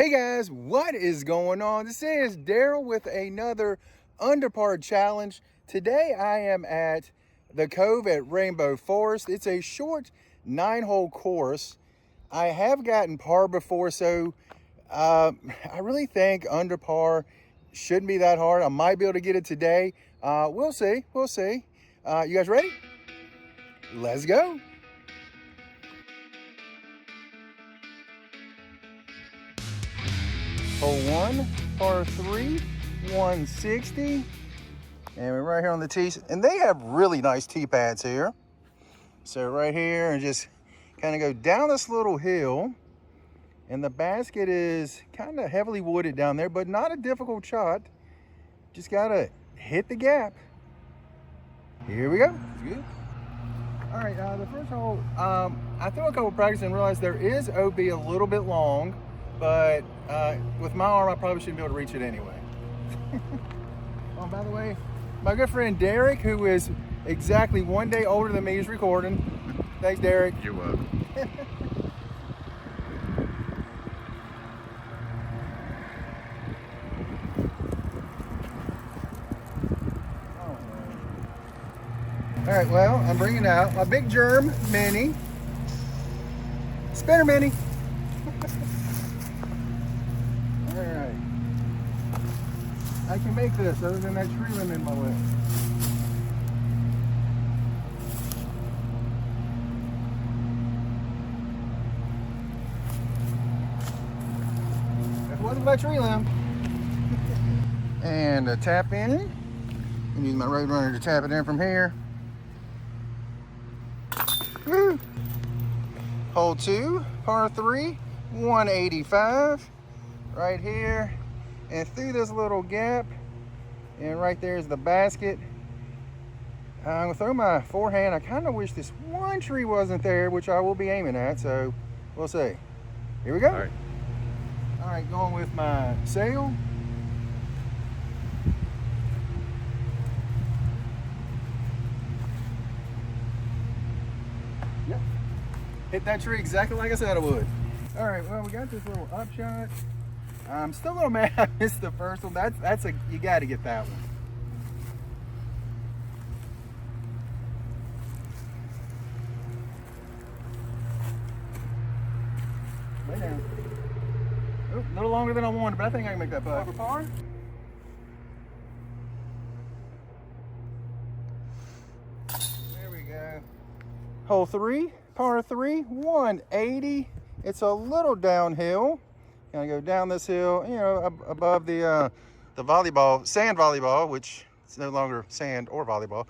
Hey guys, what is going on? This is Daryl with another under par challenge. Today I am at the Cove at Rainbow Forest. It's a short 9-hole course. I have gotten par before, so I really think under par shouldn't be that hard. I might be able to get it today. We'll see. You guys ready? Let's go. Hole 1, par 3, 160. And we're right here on the tee. And they have really nice tee pads here. So right here, and just kind of go down this little hill. And the basket is kind of heavily wooded down there, but not a difficult shot. Just gotta hit the gap. Here we go. Good. All right, the first hole, I threw a couple practice and realized there is OB a little bit long, but with my arm, I probably shouldn't be able to reach it anyway. Oh, by the way, my good friend Derek, who is exactly 1 day older than me, is recording. Thanks, Derek. You're welcome. All right, well, I'm bringing out my Big Germ Mini. Spinner Mini. All right. I can make this other than that tree limb in my way. That wasn't my tree limb. And a tap in. And use my road runner to tap it in from here. Woo. Hole 2, par 3, 185. Right here. And through this little gap. And right there is the basket. I'm going to throw my forehand. I kind of wish this one tree wasn't there, which I will be aiming at. So we'll see. Here we go. All right, going with my sail. Yep. Hit that tree exactly like I said I would. All right, well, we got this little upshot. I'm still a little mad I missed the first one. That's a, you got to get that one. Lay down. Oh, a little longer than I wanted, but I think I can make that putt. Over par? There we go. Hole 3, par 3, 180. It's a little downhill. Gonna go down this hill, you know, above the volleyball, sand volleyball, which it's no longer sand or volleyball.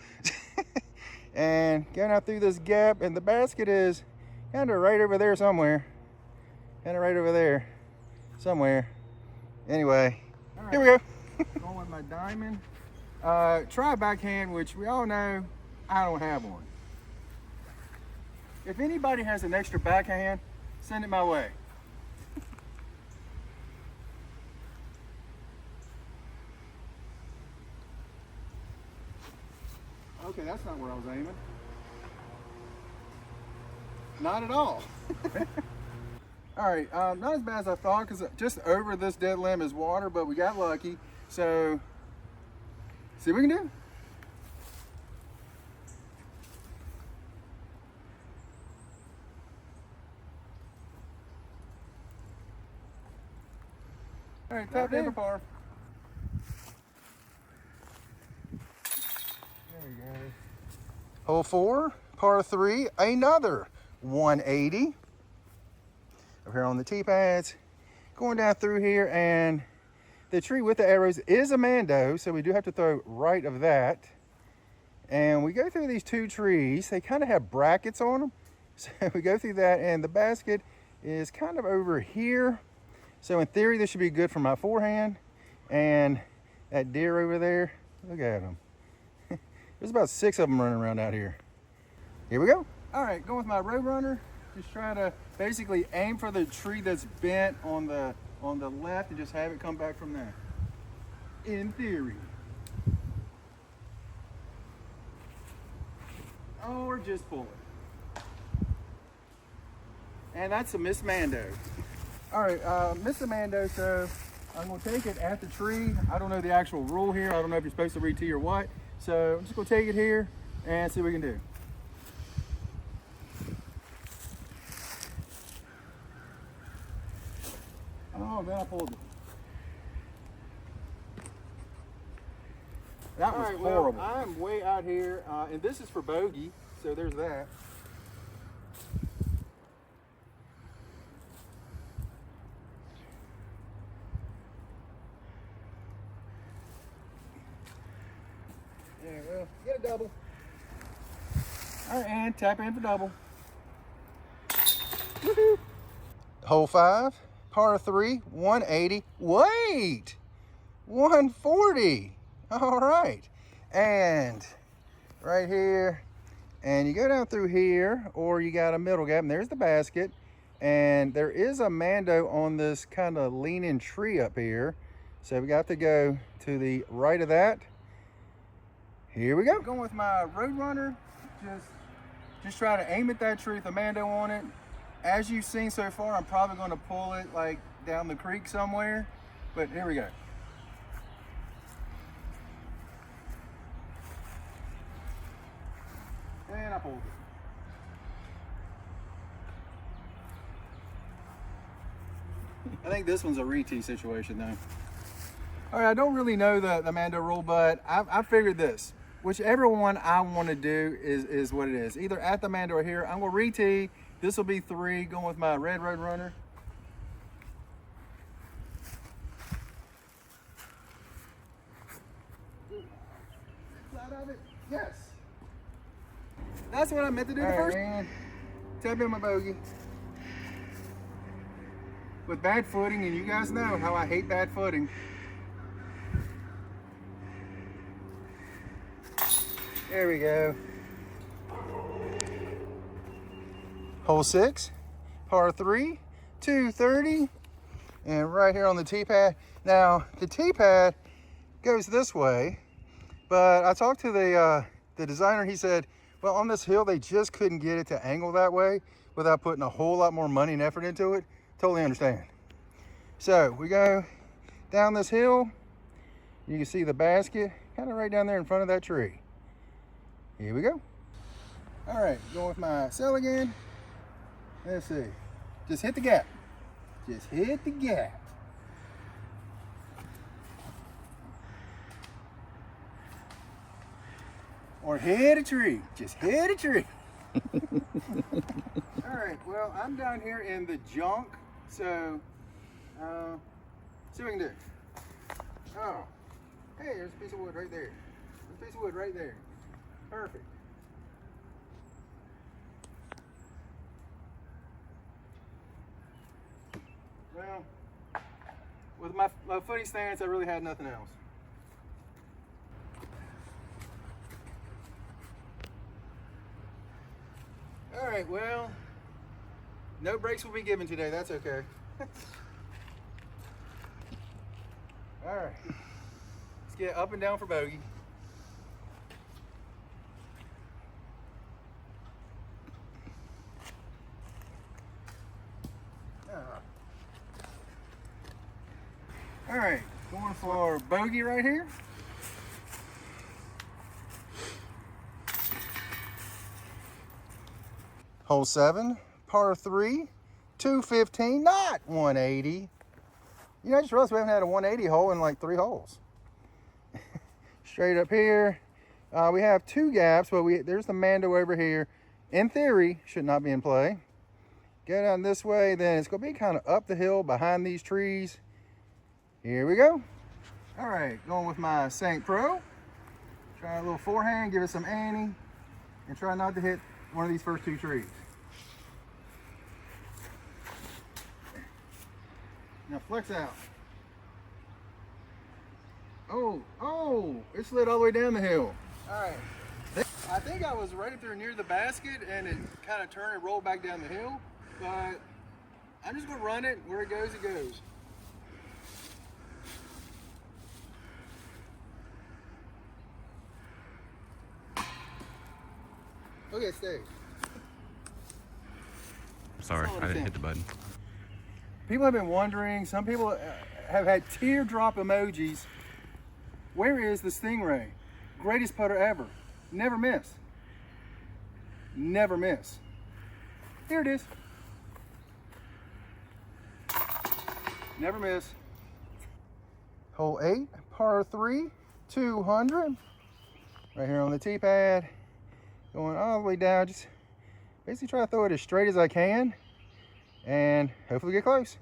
And going out through this gap, and the basket is kind of right over there somewhere. Kind of right over there somewhere. Anyway, right. Here we go. Going with my diamond. Try a backhand, which we all know I don't have one. If anybody has an extra backhand, send it my way. Okay, that's not where I was aiming. Not at all. All right, not as bad as I thought, because just over this dead limb is water, but we got lucky. So, see what we can do. All right, tap in for par. There we go. Hole 4, par 3, another 180. Up here on the tee pads. Going down through here, and the tree with the arrows is a Mando, so we do have to throw right of that. And we go through these two trees. They kind of have brackets on them. So we go through that, and the basket is kind of over here. So in theory, this should be good for my forehand. And that deer over there, look at him. There's about 6 of them running around out here. Here we go. All right, going with my road runner. Just try to basically aim for the tree that's bent on the left and just have it come back from there. In theory. Or just pull it. And that's a Miss Mando. All right, Mr. Mando, so I'm gonna take it at the tree. I don't know the actual rule here. I don't know if you're supposed to re-tee or what. So I'm just gonna take it here and see what we can do. Oh, man, I pulled it. That was horrible. Well, I'm way out here, and this is for bogey, so there's that. Yeah, well, get a double. All right, and tap in for double. Woohoo! Hole 5, par 3, 180. Wait! 140. All right. And right here, and you go down through here, or you got a middle gap, and there's the basket. And there is a Mando on this kind of leaning tree up here. So we got to go to the right of that. Here we go. I'm going with my Roadrunner. Just try to aim at that tree with the Mando on it. As you've seen so far, I'm probably going to pull it like down the creek somewhere. But here we go. And I pulled it. I think this one's a re-tee situation though. All right, I don't really know the Mando rule, but I figured this. Whichever one I want to do is what it is. Either at the Mando or here. I'm going to re-tee. This will be 3, going with my red Roadrunner. Out of it. Yes. That's what I meant to do first. And tap in my bogey. With bad footing, and you guys know how I hate bad footing. There we go. Hole 6, par 3, 230. And right here on the tee pad. Now, the tee pad goes this way, but I talked to the designer. He said, well, on this hill, they just couldn't get it to angle that way without putting a whole lot more money and effort into it. Totally understand. So we go down this hill. You can see the basket kind of right down there in front of that tree. Here we go. All right, going with my cell again. Let's see. Just hit the gap. Just hit the gap. Or hit a tree. Just hit a tree. All right, well, I'm down here in the junk, so see what we can do. Oh, hey, there's a piece of wood right there. There's a piece of wood right there. Perfect. Well, with my footy stance, I really had nothing else. All right, well, no breaks will be given today. That's okay. All right, let's get up and down for bogey. All right, going for bogey right here. Hole 7, par 3, 215, not 180. You know, I just realized we haven't had a 180 hole in like 3 holes. Straight up here, we have 2 gaps, but there's the Mando over here. In theory, should not be in play. Go down this way, then it's gonna be kind of up the hill behind these trees. Here we go. All right, going with my St. Pro. Try a little forehand, give it some ante, and try not to hit one of these first 2 trees. Now flex out. Oh, it slid all the way down the hill. All right. I think I was right up there near the basket and it kind of turned and rolled back down the hill, but I'm just gonna run it. Where it goes, it goes. Okay, stay. Sorry, I didn't hit the button. People have been wondering, some people have had teardrop emojis. Where is the Stingray? Greatest putter ever. Never miss. Never miss. Here it is. Never miss. Hole 8, par 3, 200. Right here on the tee pad. Going all the way down. Just basically try to throw it as straight as I can. And hopefully get close.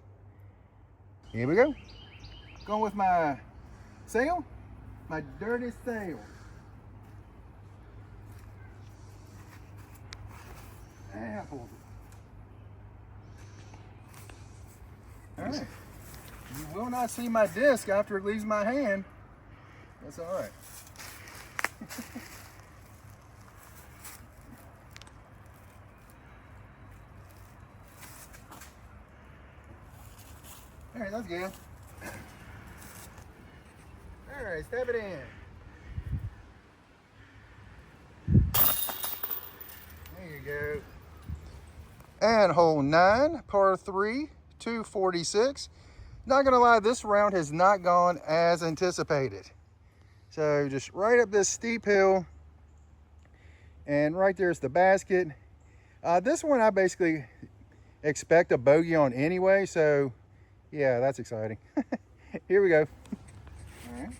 Here we go. Going with my sail. My dirty sail. And I pulled it. All right. You will not see my disc after it leaves my hand. That's all right. All right, that's good. All right, step it in. There you go. And hole 9, par 3, 246. Not gonna lie, this round has not gone as anticipated. So just right up this steep hill, and right there's the basket. This one I basically expect a bogey on anyway, so yeah, that's exciting. Here we go. All right.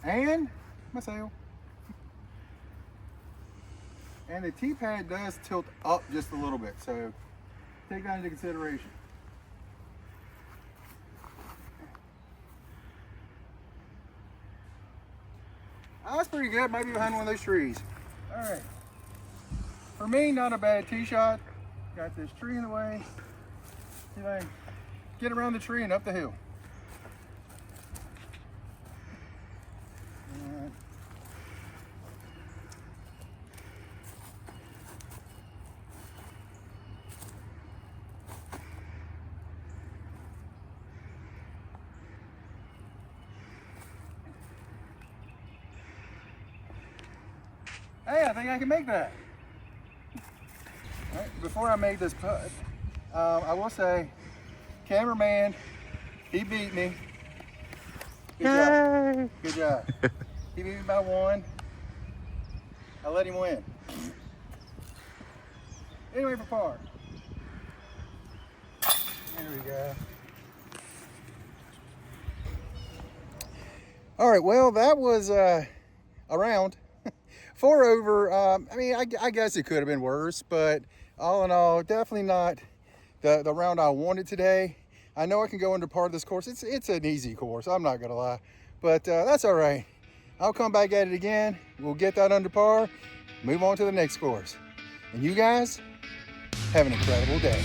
And my sail. And the tee pad does tilt up just a little bit, so take that into consideration. Oh, that's pretty good, maybe behind one of those trees. All right. For me, not a bad tee shot. Got this tree in the way. See if I can get around the tree and up the hill. Hey, I think I can make that. All right, before I made this putt, I will say, cameraman, he beat me. Good job. Good job. He beat me by 1. I let him win. Anyway, for par. There we go. All right, well, that was a round. 4 over. I mean, I guess it could have been worse, but all in all, definitely not the round I wanted today. I know I can go under par of this course. It's an easy course, I'm not gonna lie, but that's all right. I'll come back at it again. We'll get that under par, move on to the next course. And you guys have an incredible day.